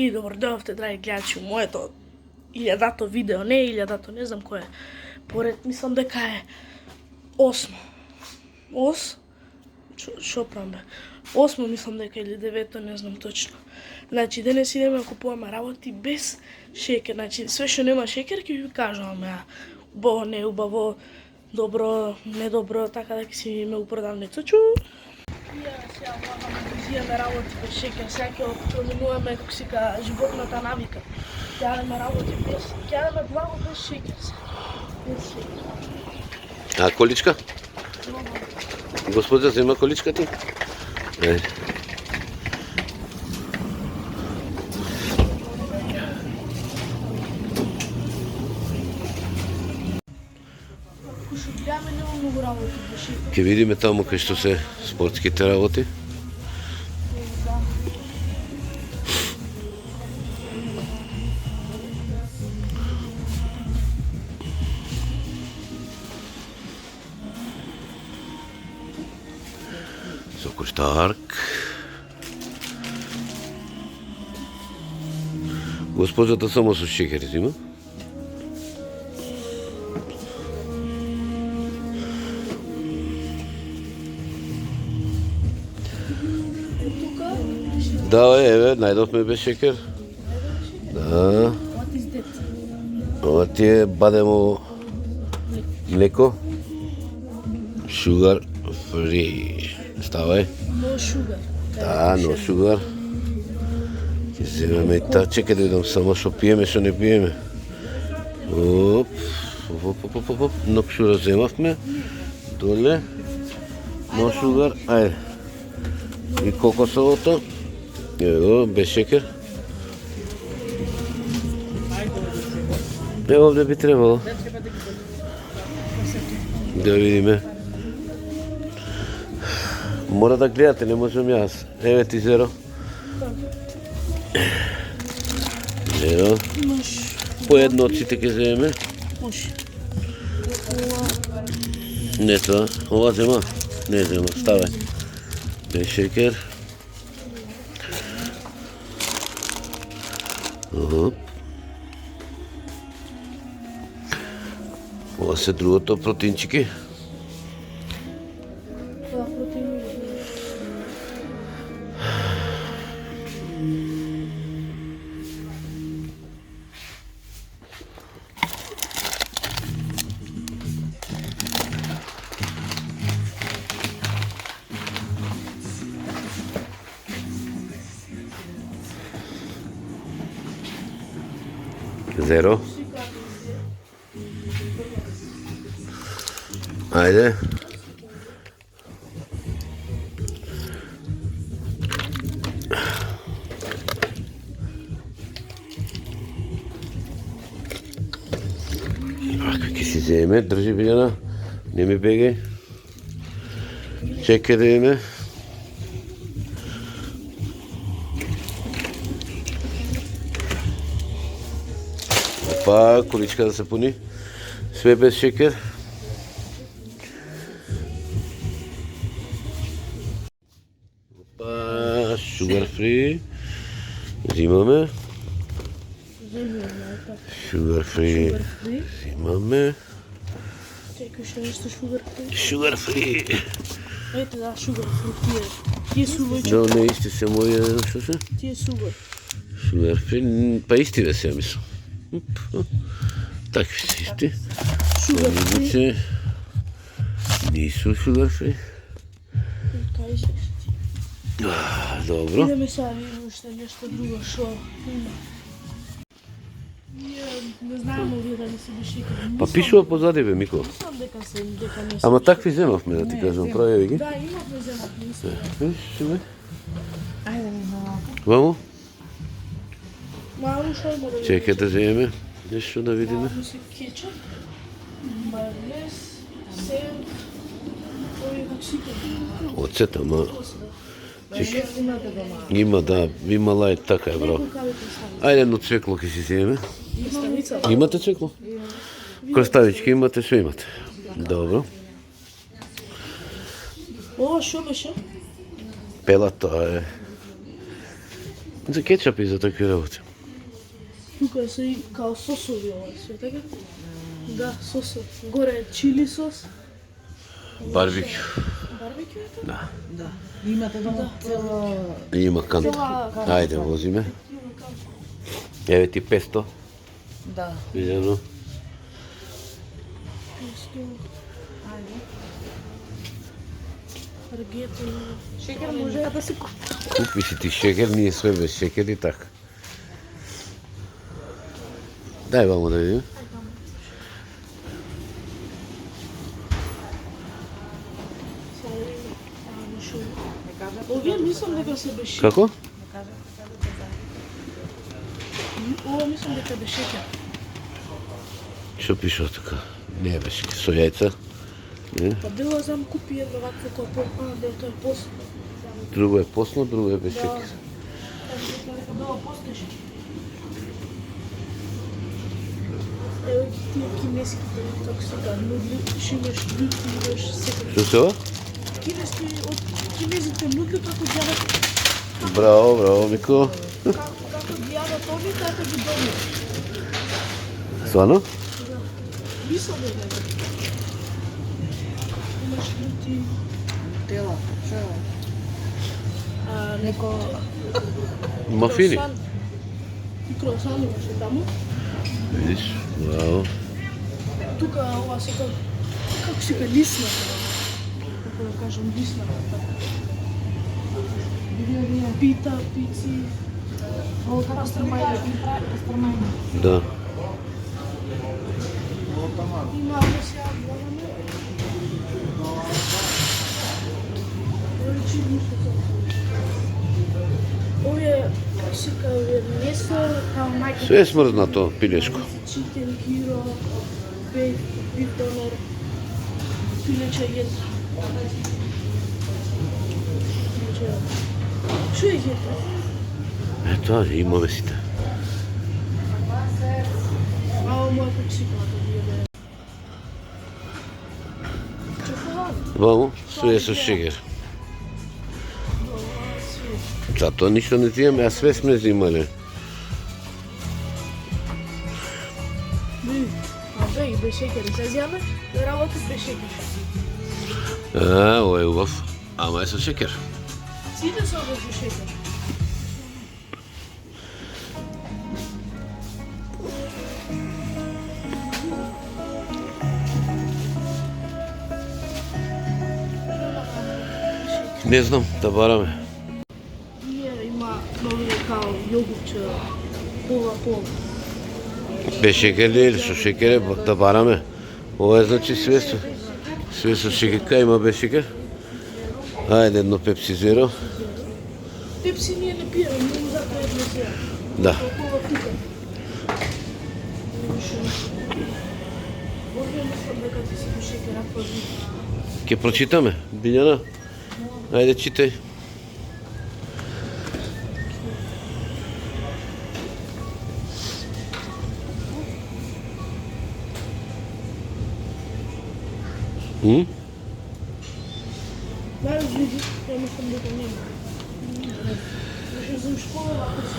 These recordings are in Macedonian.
И добро дојавте, драги гледачи, моето 1000-то видео, не 1000-то, не знам кој е. Поред, мислам дека е 8. Шо правам бе? 8 мислам дека или 9, не знам точно. Значи, денес идеме да купуваме работи без шекер. Значи, све што нема шекер, ќе ви кажуваме, убаво, не убаво, добро, недобро, така да ќе си ме упродам нецочу. Ја сега мораме да изијаме работи без шекер, сега ќе променуваме, како си ка, животната навика. Ќе јадеме работи без, ќе јадеме благо без шекер сега. Без шекер. А количка? Господја, зема количка ти? Гледаме, нема многу работи без шекер. Ќе видиме таму кај што се спортските работи. Сокоштарк. Госпоđата само со шекер зима. Да, еве, најдовме без шекер. Да. Ова ти е бадемо млеко. Sugar free. Ставај. No sugar. Да, no sugar. Ќе земеме и та, чекај да видам само што пиеме, што не пиеме. Оп, no sugar земавме. Доле. No sugar, ајде. И кокосовото. Ево, без шекер. Ево, овде би требало. Да видиме. Мора да гледате, не можам јас. Еве ти зеро. Зеро. По едно од сите ќе земеме. Не тоа. Ова зема? Не зема, ставај. Без шекер. Ова се другото протеинчики. Зеро. Ајде. Како си земе, држи Билјана, не ми бегај. Чекај да име. Опа, количка да се пуни. Све без шекер. Опа, sugar free. Зимаме. Sugar free. Зимаме. Чекај што нешто sugar free. Sugar free. Ете да, sugar free. Тие су лојче. Да, не исти се мои, што се? Тие sugar. Sugar free, па исти ве се мислам. Такви се исти. Sugar free. Нису sugar free. Кај се? Добро. Идеме сега видиме уште нешто друго шо има. Не знаеме овие дали се без шекер. Па пишува позади бе, Мико. Мислам дека не се. Ама такви земавме, да ти кажам, прави ги. Да, имавме земавме, мислам. Виж, Ајде ми малку. Вамо? Малу шо има да видиме? Чекај да земеме, нешто да видиме. Малу се кетчуп, мајонез, сеј, овие како си кажа. Оцет, ама... Чекај. Има, да, има лајт, така е, браво. Ајде едно цвекло ќе си земеме. Имате цвекло? Краставички имате, све имате. Добро. Ова шо беше? Пела, тоа е За кетчап и за такви работи. Тука се и као сосови ова све, така? Да, сосов. Горе е чили сос. Барбекю. Барбекю е тоа? Да. Да. Имате дома цела... Има канта. Ајде, возиме. Еве ти 500. Да. Видено. Аргето. Шекер може да се купи. Купи си ти шекер, ние све без шекер и така. Дај вамо да видим. Овие мислам дека се без шекер. Како? Ова мислам дека без шекер. Што пише така? Не е без шекер, со јајца. Не? Па дела знам купи едно вакво кој по дел тоа е после. Друго е посно, друго е без шекер. Кажа дека дела постеше. Ево ги тие кинеските, како се кажа, нудли, што имаш лјути, имаш секако. Што се ова? Кинески, од кинезите нудли како ги јадат, Браво, браво, Мико. како ги јадат овие, така ги доме. Стварно? Мислам дека е. Имаш лјути, Тела. Што е? неко Мафини. И круасан имаше таму. Видиш? Браво. Тука ова се како се лисна. Како да кажам лисна. Пита, пици. Ovo kako pastrmajna. Да. Има сега гледаме. Овие се као месо, као мајка. Све е смрзнато, пилешко. Чикен, киро, биф донер, пилече јез. Што е јето? Ето, имаме сите. Ало моја коксикала да ви јаде. Чоколад. Вамо, све е со шекер. Затоа ништо не зимаме, а све сме зимале. А бе, и без шекер. Се зјаме, да работи без шекер. Ова е убав. Ама е со шекер. Сите се без шекер. Не знам, да бараме. Има многу као јогурче, пола. Без шекер ли или со шекер е да бараме? Ова е значи све со шекер. Кај има без шекер? Ајде едно Пепси Зеро. Пепси ние не пиеме, ние затоа едно сега. Да. Пола тука. Овие мислам дека ти си без шекер, ако Ке прочитаме, Билјана? Ајде, читај. Дај види, ја мислам дека нема. Беше за школа, ако си.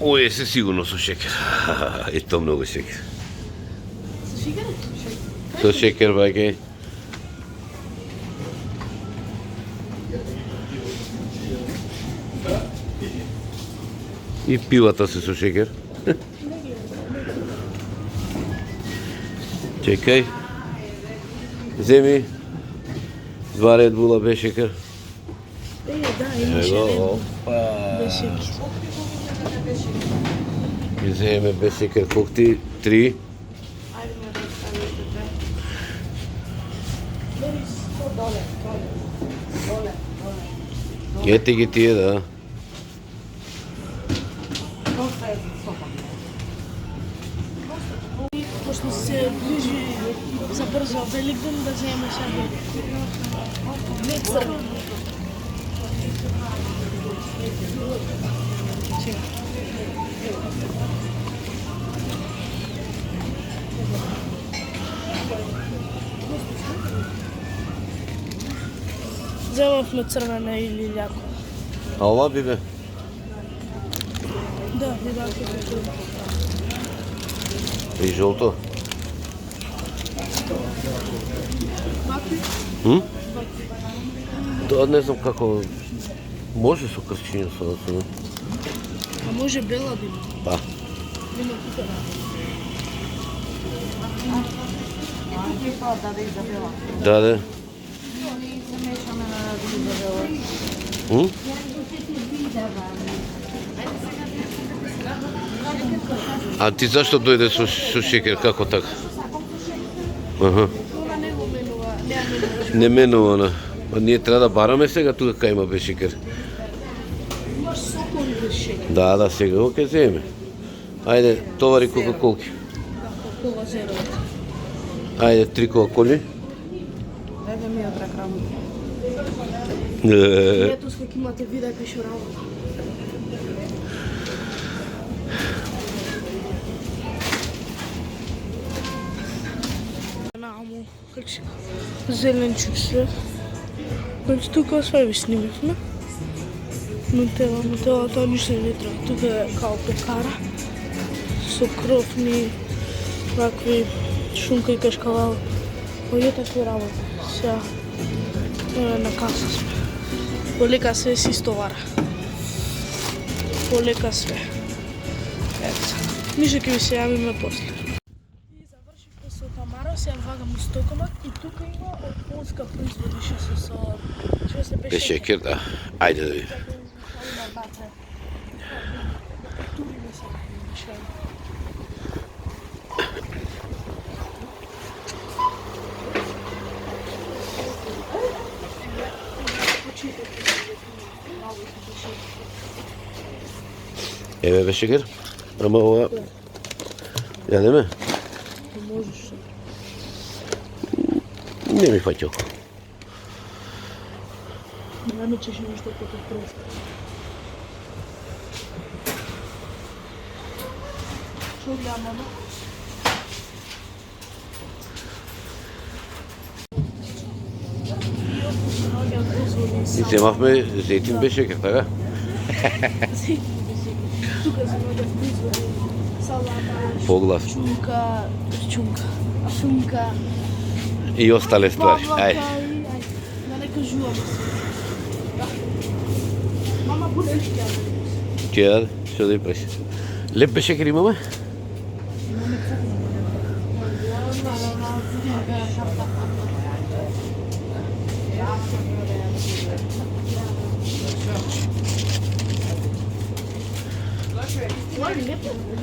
Ој е се сигурно со шекер. И то многу шекер. Се шекер? Со шекер, бајке. И пивата се со шекер. Чекај. Земи. 2 Red Bull-а без шекер. Да, имаше Ево, ред без шекер. И земеме без шекер кокти 3. Ете ги тие, да. Пошто се ближи за брзо Великден да земе себе. Не црвено. Земавме црвена или љако. А ова би бе? И жолто. Да, не знам како може со крчиња салата. А може бела да има? Па. Има тука. И тук е тоа даде Изабела. Да. Ние се мешаме на Изабела. А ти зашто дојде со шекер, како така? Аха. Она не го менува, не Не менува она. Па ние треба да бараме сега тука кај има без шекер. имаш сокови без шекер. Да, сега го ќе земе. Ајде, товари кока-колки. Кола зеро. Ајде, 3 кока-коли. Еве ми од ракраму. Ето с како имате видео пише работа. Намо, качи. Зеленчук све. Значи тука све ви снимивме. Нутела, тоа ништо не треба. Тука е као пекара. Со кровни, вакви шунка и кашкавал. Оје такви работи. Сега, на каса сме. Полека све си стовара. Полека све. Ето сега. Ништо ќе ви се јавиме после. И завршивме со Тамара, сега вагам стокомат и тука има од Полска производише се со... Што се Без шекер, да. Ајде да ви. Туриме се. Еве без шекер. Ама ова... Јадеме? Можеш. Не ми фаќа. Не мечеш ништо како просто. Што гледаме? И земавме зетин без шекер, така? Тука се наоѓа производи. Салата, Поглас. шунка, И остале ствари. Ајде. Да не кажуваме се. Мама буде ли ќе Ќе јаде? Што да ја преш? Леп без шекер имаме?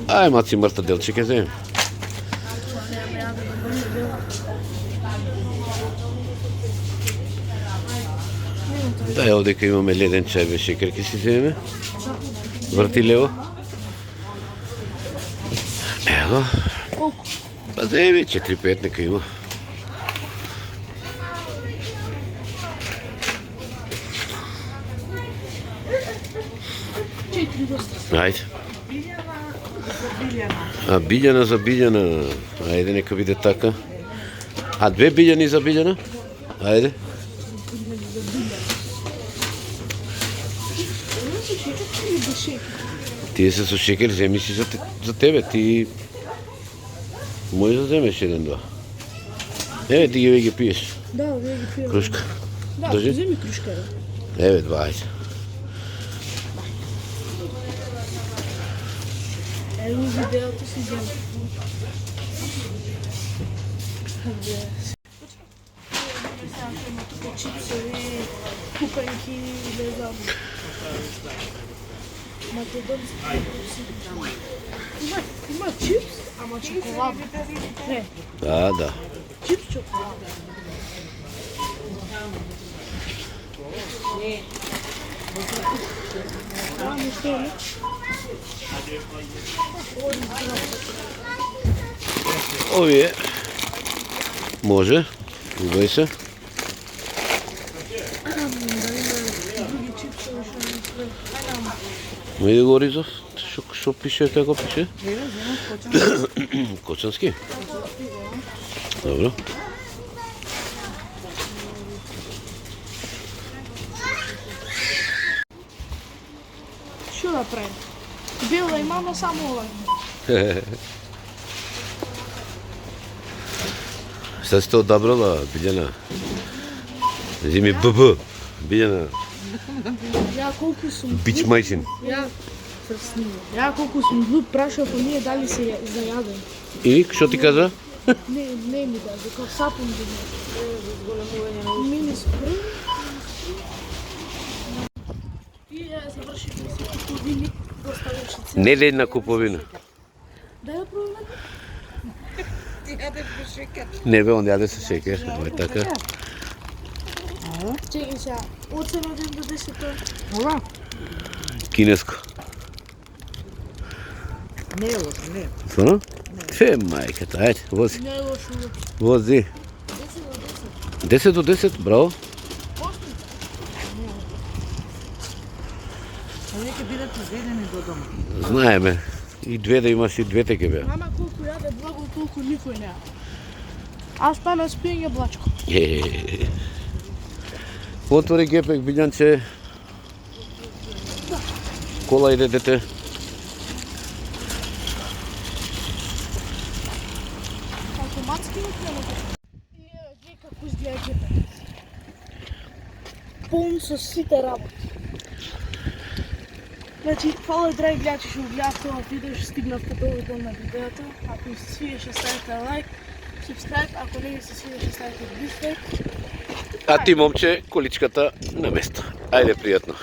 Ај, маци мрта делче ќе земем. Да, ја овдека имаме леден чај без шекер, ќе си земеме. Врти лево. Ево. Па земи, 4-5 нека има. Ајде. А Билјана за Билјана. Ајде, нека биде така. А 2 Билјани за Билјана? Ајде. Тие се со шекер, земи си за тебе. Ти може да земеш 1-2. Еве, ти ги пиеш. Да, вие ги пиеме. Кружка. Да, Држи. земи кружка. Еве, 2, ајде. Ево видеото си земи. Има тука чипсови, купанки, не знам. Македонски чипси. Има чипс, ама чоколада. Не, Да. чипс чоколада. Ама што е? Овие може, убај се. Други чипсови што не све. Ма иде го Ризов, што пише, како пише? Кочански. Добро. Што да правим? Била и мама само овај. Šta si to odabrala, Biljana? Zimi BB, Biljana, Ја колку сум bić majčin. Ја колку сум глуп прашав по ние дали се за јадење. I, što ti kaza? Не ми да, дека сапун ги мини спрей. И ја завршивме се куповини, доставачици. Ne ide na kupovinu. Да ја пробаме? Ти јадеш без шекер. Ne be, on jade sa šeker, ovo je taka. Чекај сега, оцена од 1 до 10 Ова? Kinesko. Не е лошо, не е. Stvarno? Fe, majkata, ajde, vozi, не е лошо. vozi. 10 do 10, bravo. А веќе бидете зедени до дома. Знаеме. И две да имаш и двете ке бе. Мама колку јаде благо, толку никој не. Аз па на спиење блачко. Отвори гепек, Билјанче. Кола иде, дете. Автоматски го кренете. И гледај како изгледа гепек. Полн со сите работи. Значи, фала драги гледачи што го гледавте ова видео, што стигнавте до овој дел на видеото. Ако ви се свиеше, ставите лайк, subscribe, ако не ви се свиеше, ставите dislike. А ти, момче, количката на место. Ајде, пријатно.